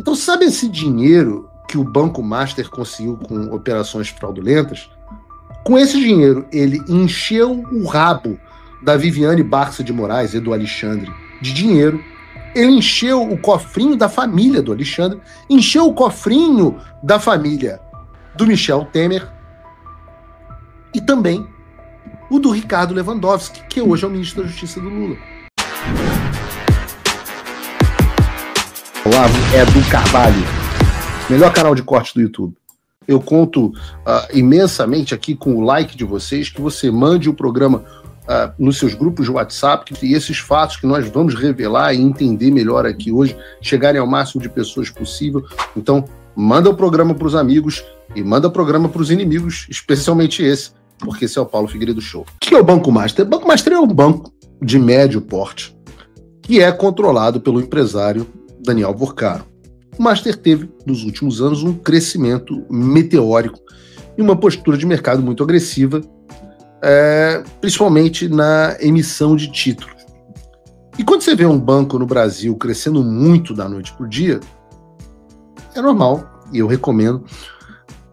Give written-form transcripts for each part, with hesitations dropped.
Então, sabe esse dinheiro que o Banco Master conseguiu com operações fraudulentas? Com esse dinheiro, ele encheu o rabo da Viviane Barça de Moraes e do Alexandre de dinheiro. Ele encheu o cofrinho da família do Alexandre, encheu o cofrinho da família do Michel Temer e também o do Ricardo Lewandowski, que hoje é o ministro da Justiça do Lula. Olavo é do Carvalho, melhor canal de corte do YouTube. Eu conto imensamente aqui com o like de vocês, que você mande o programa nos seus grupos de WhatsApp, e esses fatos que nós vamos revelar e entender melhor aqui hoje, chegarem ao máximo de pessoas possível. Então, manda o programa para os amigos e manda o programa para os inimigos, especialmente esse, porque esse é o Paulo Figueiredo Show. O que é o Banco Master? O Banco Master é um banco de médio porte que é controlado pelo empresário Daniel Vorcaro. O Master teve, nos últimos anos, um crescimento meteórico e uma postura de mercado muito agressiva, principalmente na emissão de títulos. E quando você vê um banco no Brasil crescendo muito da noite para o dia, é normal, e eu recomendo,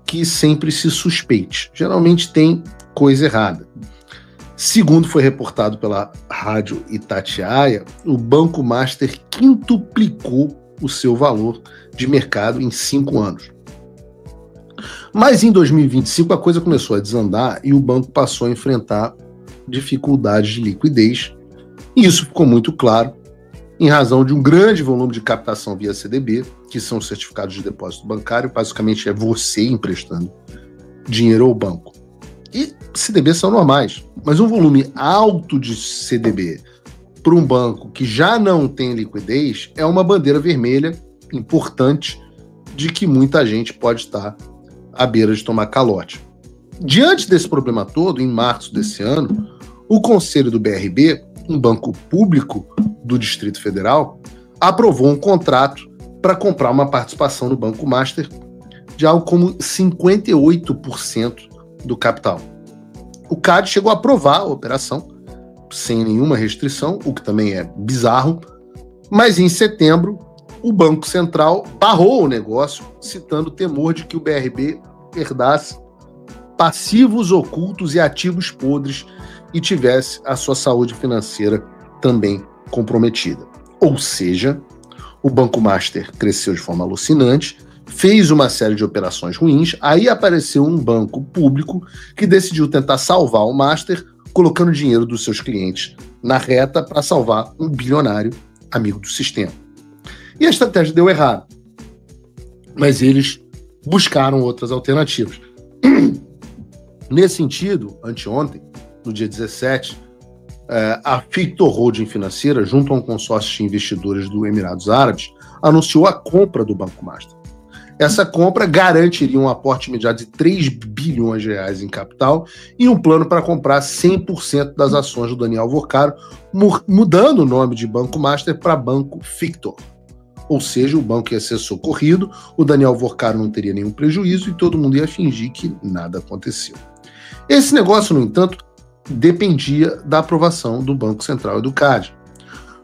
que sempre se suspeite. Geralmente tem coisa errada. Segundo foi reportado pela Rádio Itatiaia, o Banco Master quintuplicou o seu valor de mercado em 5 anos. Mas em 2025 a coisa começou a desandar e o banco passou a enfrentar dificuldades de liquidez. E isso ficou muito claro em razão de um grande volume de captação via CDB, que são certificados de depósito bancário, basicamente é você emprestando dinheiro ao banco. E CDBs são normais, mas um volume alto de CDB para um banco que já não tem liquidez é uma bandeira vermelha importante de que muita gente pode estar à beira de tomar calote. Diante desse problema todo, em março desse ano, o Conselho do BRB, um banco público do Distrito Federal, aprovou um contrato para comprar uma participação no Banco Master de algo como 58% do capital. O CAD chegou a aprovar a operação sem nenhuma restrição, o que também é bizarro, mas em setembro o Banco Central barrou o negócio, citando o temor de que o BRB herdasse passivos ocultos e ativos podres e tivesse a sua saúde financeira também comprometida. Ou seja, o Banco Master cresceu de forma alucinante, fez uma série de operações ruins, aí apareceu um banco público que decidiu tentar salvar o Master, colocando dinheiro dos seus clientes na reta para salvar um bilionário amigo do sistema. E a estratégia deu errado, mas eles buscaram outras alternativas. Nesse sentido, anteontem, no dia 17, a Fictor Holding Financeira, junto a um consórcio de investidores do Emirados Árabes, anunciou a compra do Banco Master. Essa compra garantiria um aporte imediato de 3 bilhões de reais em capital e um plano para comprar 100% das ações do Daniel Vorcaro, mudando o nome de Banco Master para Banco Fictor. Ou seja, o banco ia ser socorrido, o Daniel Vorcaro não teria nenhum prejuízo e todo mundo ia fingir que nada aconteceu. Esse negócio, no entanto, dependia da aprovação do Banco Central e do CAD.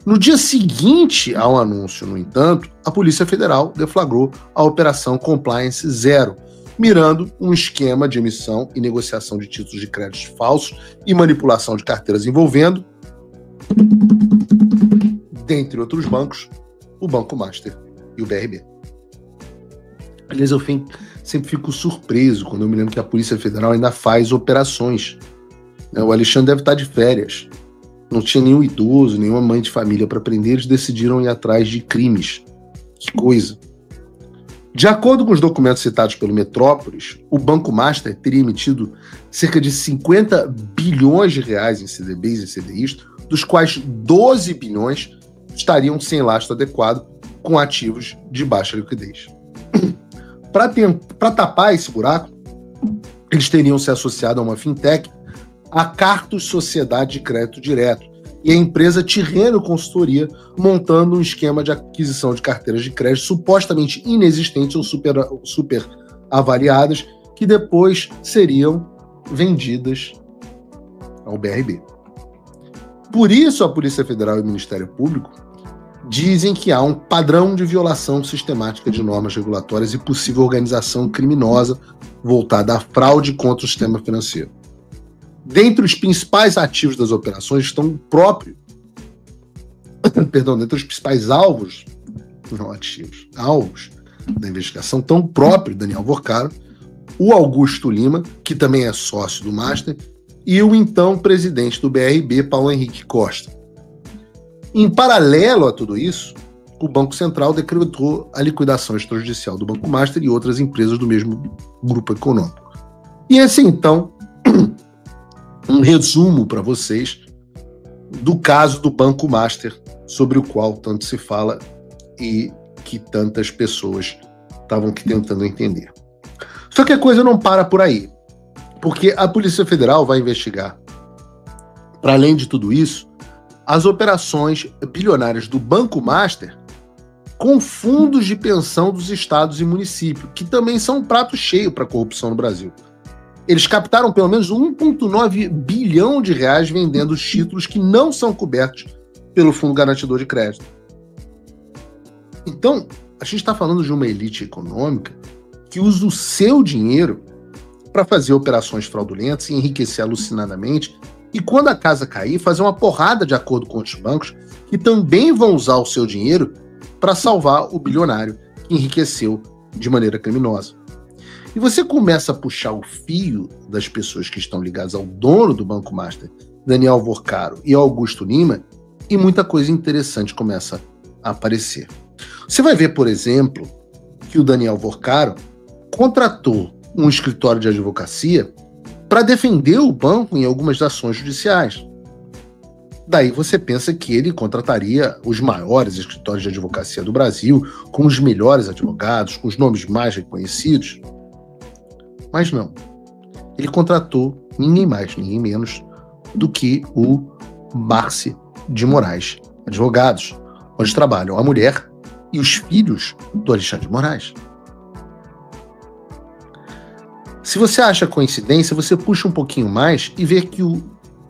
No dia seguinte ao anúncio, no entanto, a Polícia Federal deflagrou a Operação Compliance Zero, mirando um esquema de emissão e negociação de títulos de crédito falsos e manipulação de carteiras envolvendo, dentre outros bancos, o Banco Master e o BRB. Aliás, eu sempre fico surpreso quando eu me lembro que a Polícia Federal ainda faz operações. O Alexandre deve estar de férias. Não tinha nenhum idoso, nenhuma mãe de família para prender, eles decidiram ir atrás de crimes. Que coisa. De acordo com os documentos citados pelo Metrópolis, o Banco Master teria emitido cerca de 50 bilhões de reais em CDBs e CDIs, dos quais 12 bilhões estariam sem lastro adequado com ativos de baixa liquidez. Para tapar esse buraco, eles teriam se associado a uma fintech, a Cartus Sociedade de Crédito Direto, e a empresa Tirreno Consultoria, montando um esquema de aquisição de carteiras de crédito supostamente inexistentes ou super avaliadas, que depois seriam vendidas ao BRB. Por isso, a Polícia Federal e o Ministério Público dizem que há um padrão de violação sistemática de normas regulatórias e possível organização criminosa voltada à fraude contra o sistema financeiro. Dentre os principais ativos das operações estão o próprio, dentre os principais alvos, não ativos, alvos da investigação, estão o próprio Daniel Vorcaro, o Augusto Lima, que também é sócio do Master, e o então presidente do BRB, Paulo Henrique Costa. Em paralelo a tudo isso, o Banco Central decretou a liquidação extrajudicial do Banco Master e outras empresas do mesmo grupo econômico. E esse, então, um resumo para vocês do caso do Banco Master, sobre o qual tanto se fala e que tantas pessoas estavam tentando entender. Só que a coisa não para por aí, porque a Polícia Federal vai investigar, para além de tudo isso, as operações bilionárias do Banco Master com fundos de pensão dos estados e municípios, que também são um prato cheio para a corrupção no Brasil. Eles captaram pelo menos 1,9 bilhão de reais vendendo títulos que não são cobertos pelo Fundo Garantidor de Crédito. Então, a gente está falando de uma elite econômica que usa o seu dinheiro para fazer operações fraudulentas e enriquecer alucinadamente, e quando a casa cair, fazer uma porrada de acordo com outros bancos que também vão usar o seu dinheiro para salvar o bilionário que enriqueceu de maneira criminosa. E você começa a puxar o fio das pessoas que estão ligadas ao dono do Banco Master, Daniel Vorcaro e Augusto Lima, e muita coisa interessante começa a aparecer. Você vai ver, por exemplo, que o Daniel Vorcaro contratou um escritório de advocacia para defender o banco em algumas ações judiciais. Daí você pensa que ele contrataria os maiores escritórios de advocacia do Brasil, com os melhores advogados, com os nomes mais reconhecidos. Mas não. Ele contratou ninguém mais, ninguém menos do que o Barsi de Moraes Advogados, onde trabalham a mulher e os filhos do Alexandre de Moraes. Se você acha coincidência, você puxa um pouquinho mais e vê que o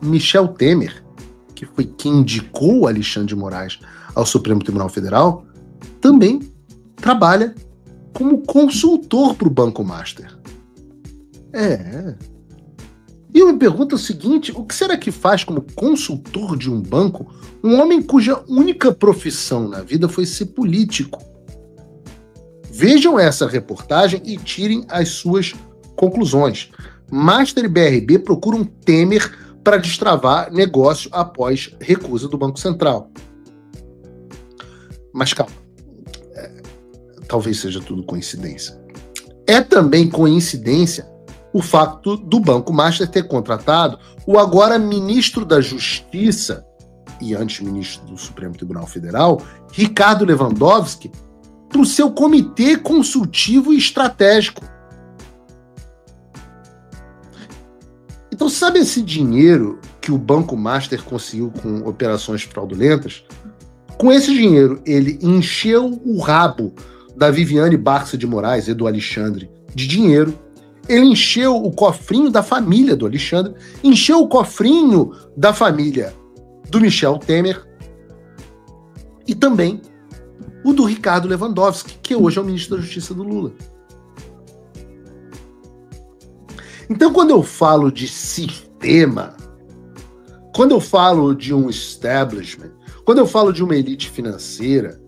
Michel Temer, que foi quem indicou o Alexandre de Moraes ao Supremo Tribunal Federal, também trabalha como consultor para o Banco Master. E eu me pergunto o seguinte, o que será que faz como consultor de um banco um homem cuja única profissão na vida foi ser político? Vejam essa reportagem e tirem as suas conclusões. Master e BRB procuram Temer para destravar negócio após recusa do Banco Central. Mas calma, talvez seja tudo coincidência. É também coincidência o fato do Banco Master ter contratado o agora ministro da Justiça e antes ministro do Supremo Tribunal Federal, Ricardo Lewandowski, para o seu comitê consultivo e estratégico. Então, sabe esse dinheiro que o Banco Master conseguiu com operações fraudulentas? Com esse dinheiro, ele encheu o rabo da Viviane Barça de Moraes e do Alexandre de dinheiro. Ele encheu o cofrinho da família do Alexandre, encheu o cofrinho da família do Michel Temer e também o do Ricardo Lewandowski, que hoje é o ministro da Justiça do Lula. Então, quando eu falo de sistema, quando eu falo de um establishment, quando eu falo de uma elite financeira,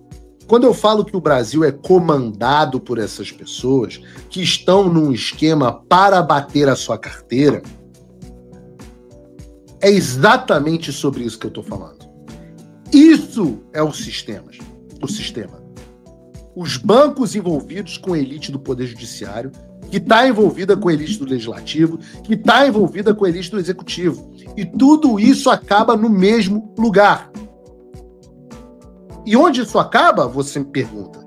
quando eu falo que o Brasil é comandado por essas pessoas que estão num esquema para bater a sua carteira, é exatamente sobre isso que eu estou falando. Isso é o sistema. Os bancos envolvidos com a elite do Poder Judiciário, que está envolvida com a elite do Legislativo, que está envolvida com a elite do Executivo. E tudo isso acaba no mesmo lugar. E onde isso acaba, você me pergunta.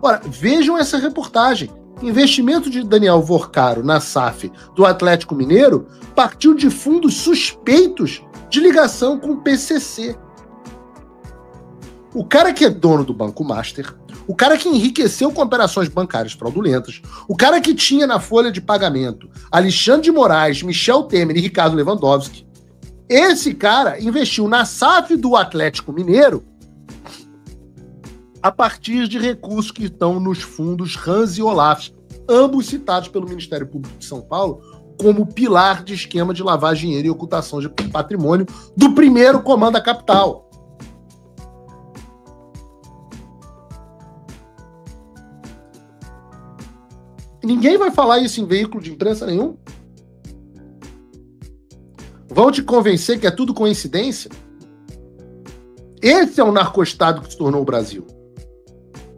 Ora, vejam essa reportagem. Investimento de Daniel Vorcaro na SAF do Atlético Mineiro partiu de fundos suspeitos de ligação com o PCC. O cara que é dono do Banco Master, o cara que enriqueceu com operações bancárias fraudulentas, o cara que tinha na folha de pagamento Alexandre de Moraes, Michel Temer e Ricardo Lewandowski, esse cara investiu na SAF do Atlético Mineiro a partir de recursos que estão nos fundos Hans e Olaf, ambos citados pelo Ministério Público de São Paulo como pilar de esquema de lavagem de dinheiro e ocultação de patrimônio do primeiro comando da capital. Ninguém vai falar isso em veículo de imprensa nenhum? Vão te convencer que é tudo coincidência? Esse é o narcoestado que se tornou o Brasil.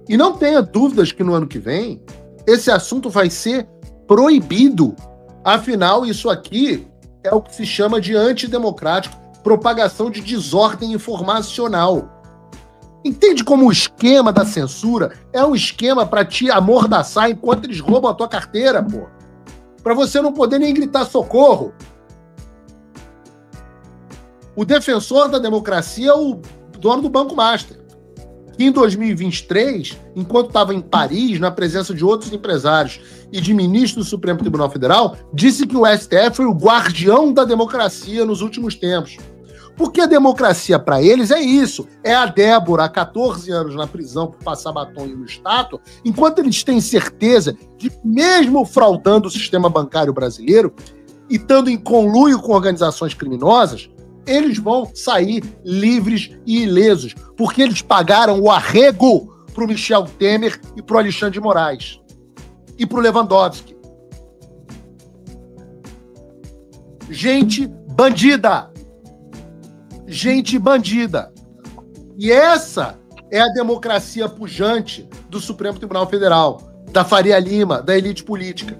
E não tenha dúvidas que no ano que vem esse assunto vai ser proibido. Afinal, isso aqui é o que se chama de antidemocrático, propagação de desordem informacional. Entende como o esquema da censura é um esquema para te amordaçar enquanto eles roubam a tua carteira, pô? Para você não poder nem gritar socorro. O defensor da democracia é o dono do Banco Master, que em 2023, enquanto estava em Paris, na presença de outros empresários e de ministros do Supremo Tribunal Federal, disse que o STF foi o guardião da democracia nos últimos tempos. Porque a democracia para eles é isso, é a Débora há 14 anos na prisão por passar batom em uma estátua, enquanto eles têm certeza de que mesmo fraudando o sistema bancário brasileiro e estando em conluio com organizações criminosas, eles vão sair livres e ilesos, porque eles pagaram o arrego para o Michel Temer e para o Alexandre de Moraes e para o Lewandowski. Gente bandida! Gente bandida! E essa é a democracia pujante do Supremo Tribunal Federal, da Faria Lima, da elite política.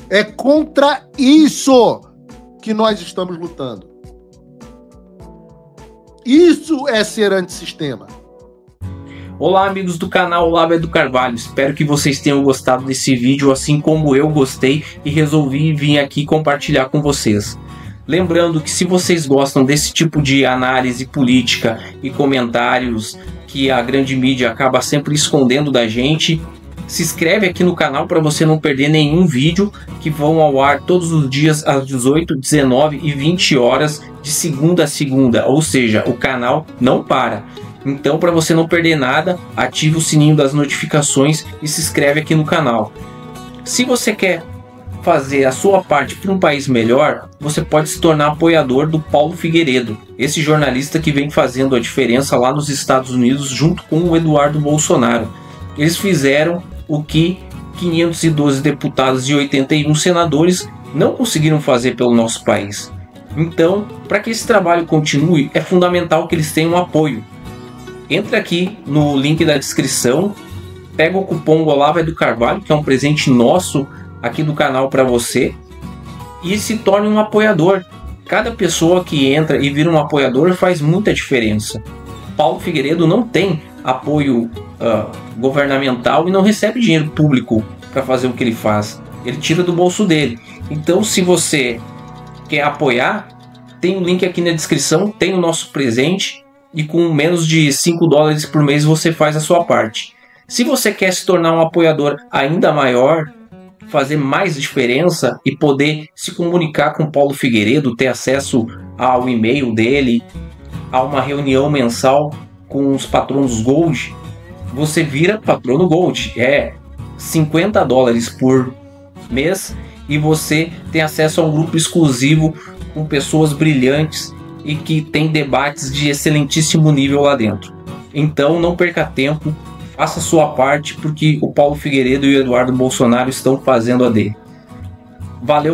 É contra isso que nós estamos lutando. Isso é ser antissistema. Olá, amigos do canal Olavo é do Carvalho. Espero que vocês tenham gostado desse vídeo, assim como eu gostei e resolvi vir aqui compartilhar com vocês. Lembrando que se vocês gostam desse tipo de análise política e comentários que a grande mídia acaba sempre escondendo da gente, se inscreve aqui no canal para você não perder nenhum vídeo que vão ao ar todos os dias às 18, 19 e 20 horas de segunda a segunda, ou seja, o canal não para. Então, para você não perder nada, ative o sininho das notificações e se inscreve aqui no canal. Se você quer fazer a sua parte para um país melhor, você pode se tornar apoiador do Paulo Figueiredo, esse jornalista que vem fazendo a diferença lá nos Estados Unidos junto com o Eduardo Bolsonaro. Eles fizeram o que 512 deputados e 81 senadores não conseguiram fazer pelo nosso país. Então, para que esse trabalho continue, é fundamental que eles tenham apoio. Entre aqui no link da descrição, pega o cupom Olavo é do Carvalho, que é um presente nosso aqui do canal para você, e se torne um apoiador. Cada pessoa que entra e vira um apoiador faz muita diferença. Paulo Figueiredo não tem apoio governamental e não recebe dinheiro público para fazer o que ele faz. Ele tira do bolso dele. Então, se você quer apoiar, tem um link aqui na descrição, tem o nosso presente e com menos de 5 dólares por mês você faz a sua parte. Se você quer se tornar um apoiador ainda maior, fazer mais diferença e poder se comunicar com Paulo Figueiredo, ter acesso ao e-mail dele, a uma reunião mensal com os patronos Gold, você vira patrono Gold. É 50 dólares por mês e você tem acesso a um grupo exclusivo com pessoas brilhantes e que tem debates de excelentíssimo nível lá dentro. Então não perca tempo, faça a sua parte, porque o Paulo Figueiredo e o Eduardo Bolsonaro estão fazendo a dele. Valeu!